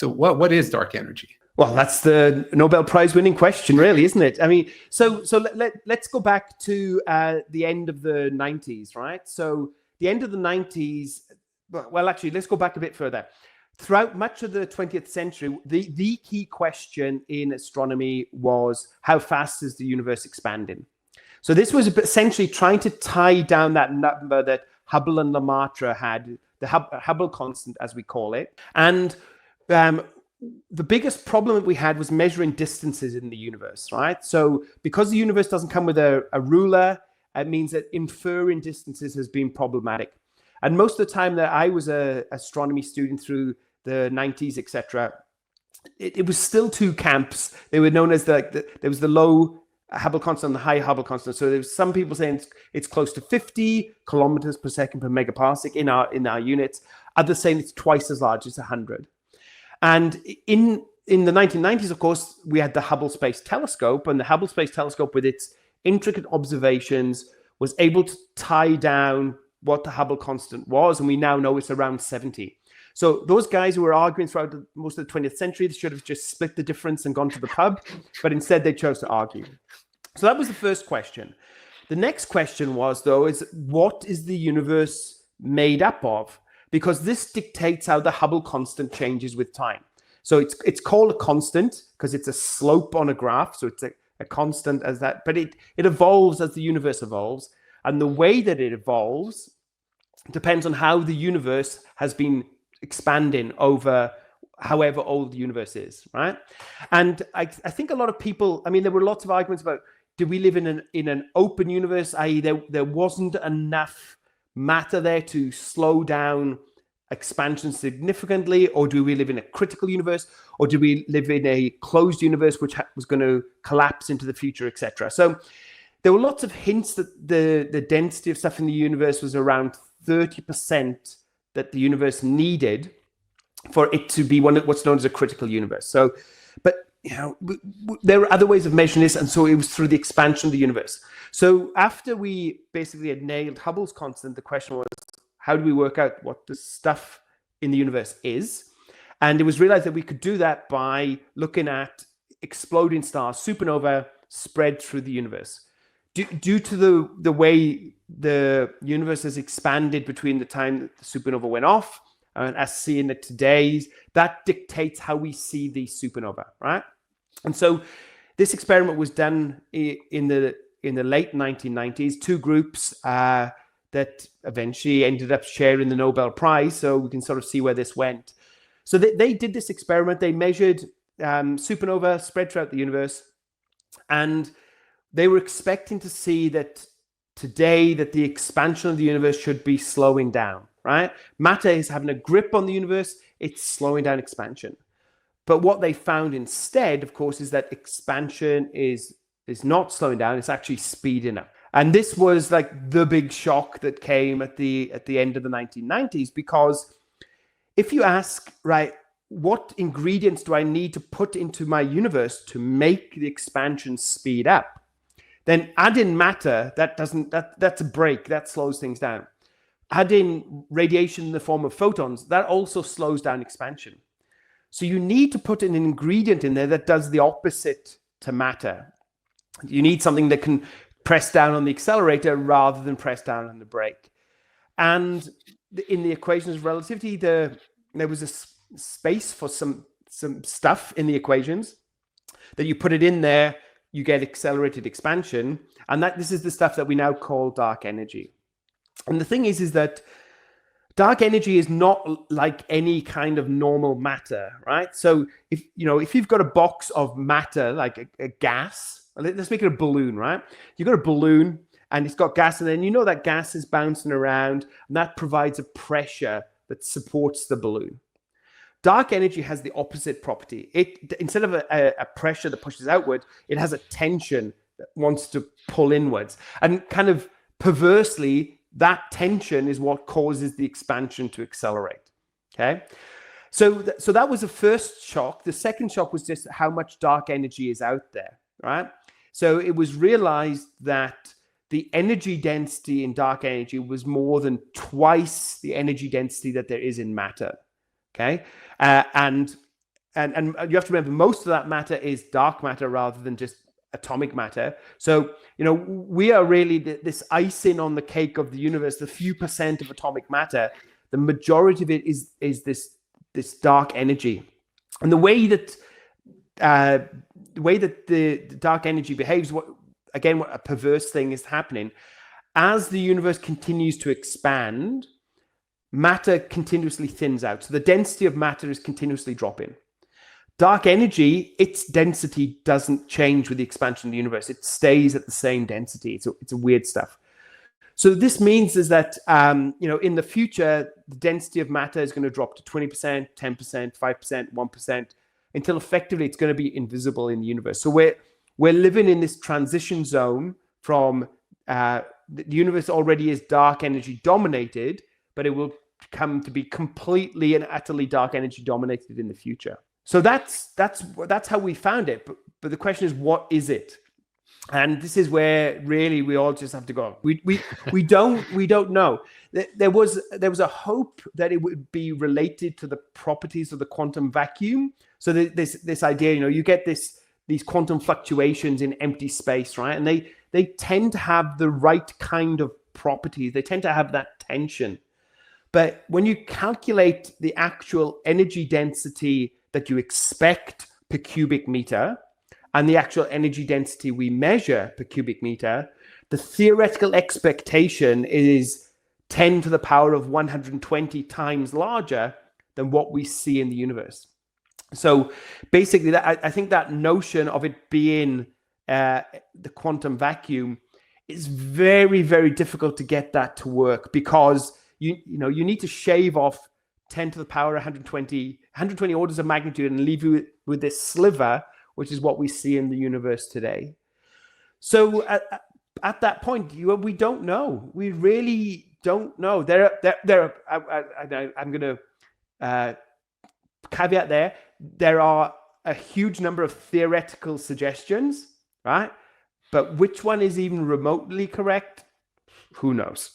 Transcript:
So what is dark energy? Well, that's the Nobel Prize winning question, really, isn't it? I mean, so let's go back to the end of the 90s, right? So the end of the 90s, well, actually, let's go back a bit further. Throughout much of the 20th century, the key question in astronomy was how fast is the universe expanding? So this was essentially trying to tie down that number that Hubble and Lemaitre had, the Hubble constant, as we call it. And the biggest problem that we had was measuring distances in the universe, right? So because the universe doesn't come with a ruler, it means that inferring distances has been problematic. And most of the time that I was an astronomy student through the 90s, etc., it was still two camps. They were known as there was the low Hubble constant and the high Hubble constant. So there was some people saying it's close to 50 kilometers per second per megaparsec in our units. Others saying it's twice as large, it's 100. And in the 1990s, of course, we had the Hubble Space Telescope, and the Hubble Space Telescope, with its intricate observations, was able to tie down what the Hubble constant was, and we now know it's around 70. So those guys who were arguing throughout most of the 20th century, they should have just split the difference and gone to the pub, but instead they chose to argue. So that was the first question. The next question was, though, is what is the universe made up of? Because this dictates how the Hubble constant changes with time. So it's called a constant because it's a slope on a graph. So it's a constant as that, but it evolves as the universe evolves. And the way that it evolves depends on how the universe has been expanding over however old the universe is, right? And I think a lot of people, I mean, there were lots of arguments about, do we live in an open universe, i.e. there wasn't enough matter there to slow down expansion significantly, or do we live in a critical universe, or do we live in a closed universe which was going to collapse into the future, etc. So there were lots of hints that the density of stuff in the universe was around 30% that the universe needed for it to be what's known as a critical universe. So, but you know, there are other ways of measuring this, and so it was through the expansion of the universe. So after we basically had nailed Hubble's constant, the question was, how do we work out what the stuff in the universe is? And it was realized that we could do that by looking at exploding stars, supernova, spread through the universe. Due to the way the universe has expanded between the time that the supernova went off and as seeing it today, that dictates how we see the supernova, right? And so this experiment was done in the late 1990s. Two groups that eventually ended up sharing the Nobel Prize, so we can sort of see where this went. So they did this experiment. They measured supernova spread throughout the universe, and they were expecting to see that today that the expansion of the universe should be slowing down, right? Matter is having a grip on the universe. It's slowing down expansion. But what they found instead, of course, is that expansion is not slowing down. It's actually speeding up. And this was like the big shock that came at the end of the 1990s, because if you ask, right, what ingredients do I need to put into my universe to make the expansion speed up? Then add in matter, that's a break, that slows things down. Add in radiation in the form of photons, that also slows down expansion. So you need to put an ingredient in there that does the opposite to matter. You need something that can press down on the accelerator rather than press down on the brake. And in the equations of relativity, there was a space for some stuff in the equations that you put it in there, you get accelerated expansion. And this is the stuff that we now call dark energy. And the thing is that dark energy is not like any kind of normal matter, right? So if you've got a box of matter, like a gas, let's make it a balloon, right? You've got a balloon and it's got gas, and then that gas is bouncing around, and that provides a pressure that supports the balloon. Dark energy has the opposite property. Instead of a pressure that pushes outward, it has a tension that wants to pull inwards. And kind of perversely, that tension is what causes the expansion to accelerate. Okay? So that was the first shock. The second shock was just how much dark energy is out there, right? So it was realized that the energy density in dark energy was more than twice the energy density that there is in matter. Okay. And and you have to remember, most of that matter is dark matter rather than just atomic matter. So, we are really this icing on the cake of the universe, the few percent of atomic matter. The majority of it is this dark energy. And the way that the dark energy behaves, what a perverse thing is happening. As the universe continues to expand, matter continuously thins out. So the density of matter is continuously dropping. Dark energy, its density doesn't change with the expansion of the universe. It stays at the same density. It's a weird stuff. So this means is that, in the future, the density of matter is going to drop to 20%, 10%, 5%, 1%, until effectively it's going to be invisible in the universe. So we're living in this transition zone from the universe already is dark energy dominated, but it will come to be completely and utterly dark energy dominated in the future. So that's how we found it. But the question is, what is it? And this is where really we all just have to go. We don't know. There was a hope that it would be related to the properties of the quantum vacuum. So this idea, you get these quantum fluctuations in empty space, right? And they tend to have the right kind of properties. They tend to have that tension. But when you calculate the actual energy density that you expect per cubic meter and the actual energy density we measure per cubic meter, the theoretical expectation is 10 to the power of 120 times larger than what we see in the universe. So basically, I think that notion of it being the quantum vacuum is very, very difficult to get that to work, because you need to shave off 10 to the power 120 orders of magnitude and leave you with this sliver, which is what we see in the universe today. So at that point, we don't know. We really don't know. I'm going to caveat there. There are a huge number of theoretical suggestions, right? But which one is even remotely correct? Who knows?